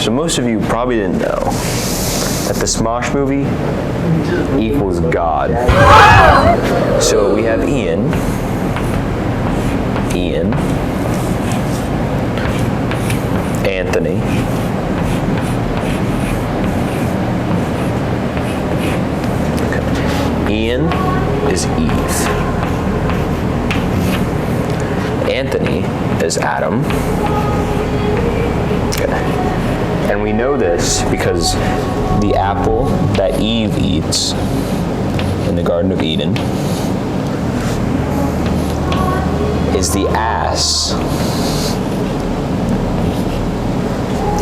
So most of you probably didn't know that the Smosh movie equals God. So we have Ian, Anthony, okay. Ian is Eve. Anthony is Adam. Okay. And we know this because the apple that Eve eats in the Garden of Eden is the ass.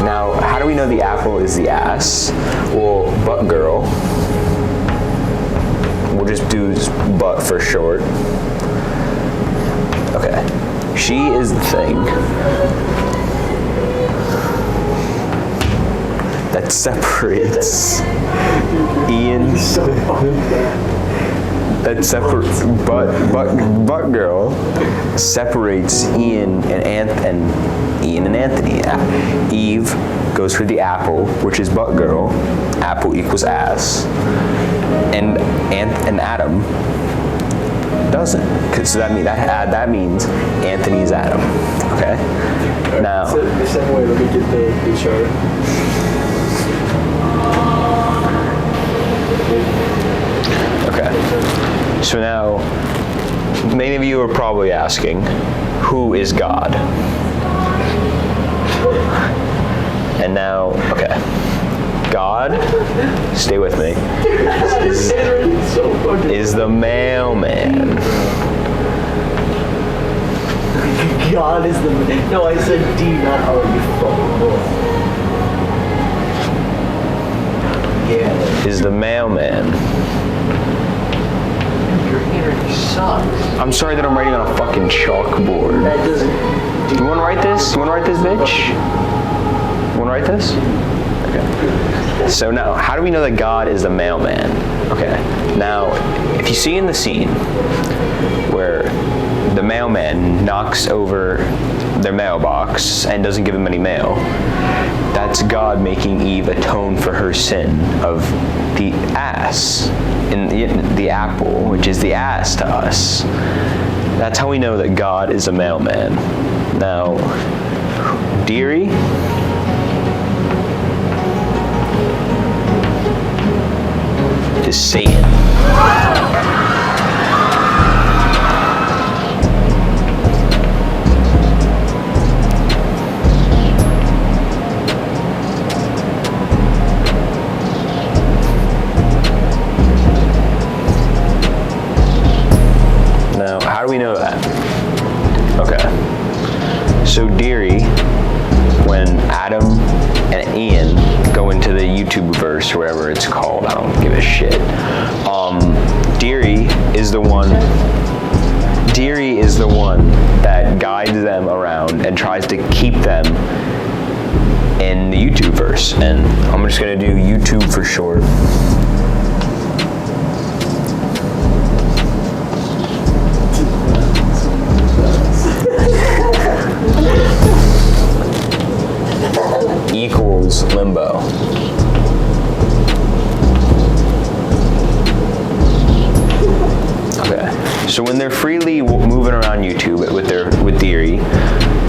Now, how do we know the apple is the ass? Well, butt girl. We'll just do butt for short. Okay. She is the thing that separates Ian. That separates butt girl separates Ian and Anthony. Eve goes for the apple, which is butt girl. Apple equals ass, and Adam doesn't. So that means Anthony's Adam. Okay. Now. The same way. Let me get the chart. Okay. So now, many of you are probably asking, who is God? And now, okay. God, stay with me, is the mailman. God is the man. No, I said D, not O, you fucking boy. Yeah. Is the mailman. Your hair sucks. I'm sorry that I'm writing on a fucking chalkboard. That doesn't. You wanna write this? You wanna write this, bitch? You wanna write this? Okay. So now, how do we know that God is the mailman? Okay. Now, if you see in the scene where the mailman knocks over their mailbox and doesn't give them any mail, that's God making Eve atone for her sin of the ass in the apple, which is the ass to us. That's how we know that God is a mailman. Now, Deary is Satan. Now, how do we know that? Okay. So Deary, when Adam and Ian go into the YouTube verse or whatever it's called, I don't give a shit. Deary is the one that guides them around and tries to keep them in the YouTube verse. And I'm just gonna do YouTube for short. Equals limbo. Okay, so when they're freely moving around YouTube with Deary,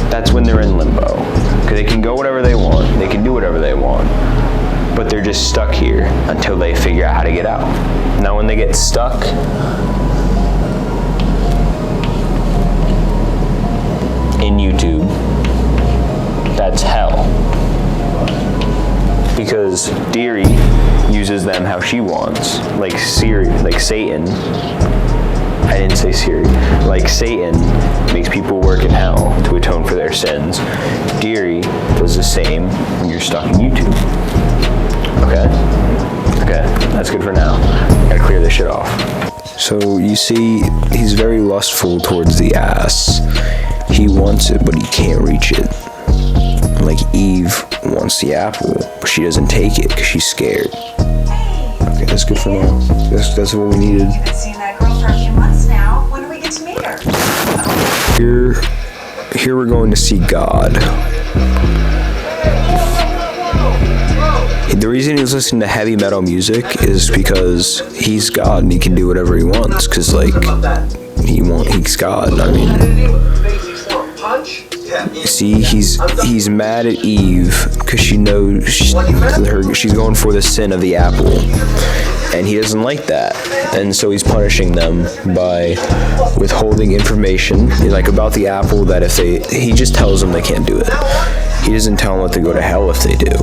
that's when they're in limbo. Because they can go whatever they want, they can do whatever they want, but they're just stuck here until they figure out how to get out. Now when they get stuck, in YouTube, that's hell. Because Deary uses them how she wants, like Satan. I didn't say Siri. Like Satan makes people work in hell to atone for their sins. Deary does the same when you're stuck in YouTube. Okay? Okay, that's good for now. Gotta clear this shit off. So you see, he's very lustful towards the ass. He wants it, but he can't reach it. Like Eve wants the apple, but she doesn't take it because she's scared. Okay, that's good for now. That's what we needed. You've been seeing that girl for a few months now. When do we get to meet her? Here we're going to see God. The reason he's listening to heavy metal music is because he's God and he can do whatever he wants. Cause like he's God. I mean, see, he's mad at Eve because she knows she's going for the sin of the apple, and he doesn't like that, and so he's punishing them by withholding information like about the apple that he just tells them they can't do it. He doesn't tell them that they go to hell if they do.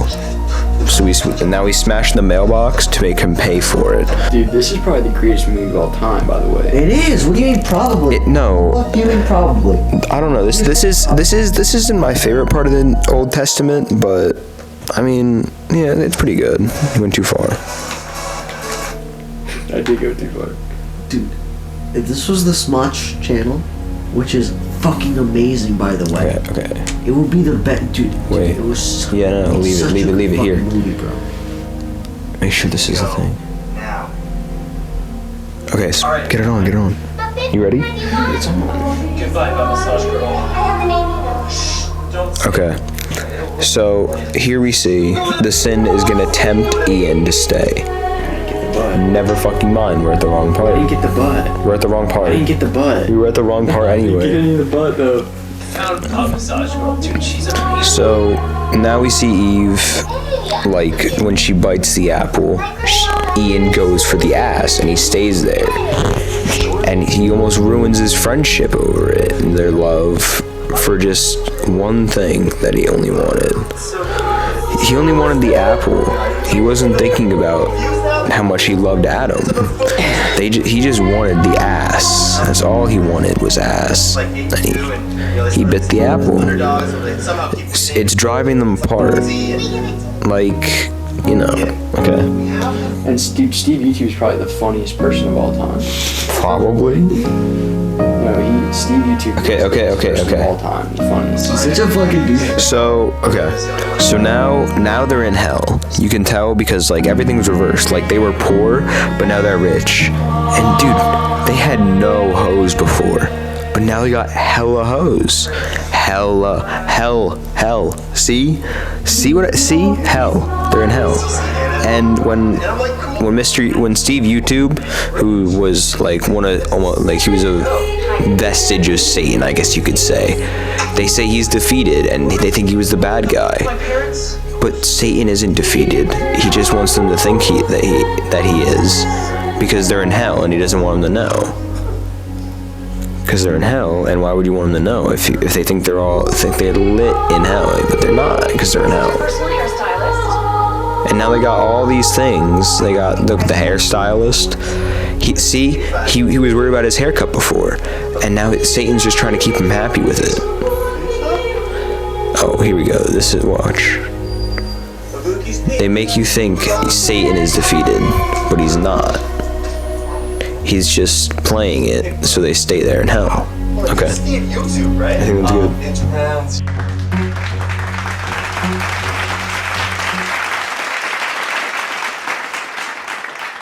So now he smashed the mailbox to make him pay for it. Dude, this is probably the greatest movie of all time, by the way. It is. What do you mean probably? No. What do you mean probably? I don't know. This isn't my favorite part of the Old Testament, but I mean, yeah, it's pretty good. It went too far. I did go too far. Dude, if this was the Smosh channel, which is fucking amazing, by the way. Okay. It would be the best, dude. Wait. It was. Yeah, no, leave it here. Movie, bro. Make sure this is the thing. Okay, so get it on. You ready? It's on. Okay. So here we see the sin is gonna tempt Ian to stay. Never fucking mind. We're at the wrong I part. didn't get the butt. We're at the wrong part. I didn't get the butt. We were at the wrong part Get anyway. any of the butt though. So now we see Eve, like when she bites the apple, Ian goes for the ass and he stays there. And he almost ruins his friendship over it and their love for just one thing that he only wanted. He only wanted the apple. He wasn't thinking about how much he loved Adam. He just wanted the ass. That's all he wanted was ass. And he bit the apple. It's driving them apart. Like, you know, okay. And Steve YouTube is probably the funniest person of all time. Probably. No, Steve YouTube. Okay. Of all time, the funniest. He's such a fucking douche. So now they're in hell. You can tell because like everything's reversed. Like they were poor, but now they're rich. And dude, they had no hoes before, but now they got hella hoes. Hell. See hell. They're in hell. And when Steve YouTube, who was like he was a vestige of Satan, I guess you could say. They say he's defeated and they think he was the bad guy. But Satan isn't defeated. He just wants them to think that he is, because they're in hell and he doesn't want them to know. Because they're in hell, and why would you want them to know if they think they're lit in hell, but they're not, because they're in hell. And now they got all these things. They got the hairstylist. He was worried about his haircut before, and now Satan's just trying to keep him happy with it. Oh, here we go. This is watch. They make you think Satan is defeated, but he's not. He's just playing it so they stay there in hell. Okay. I think that's good.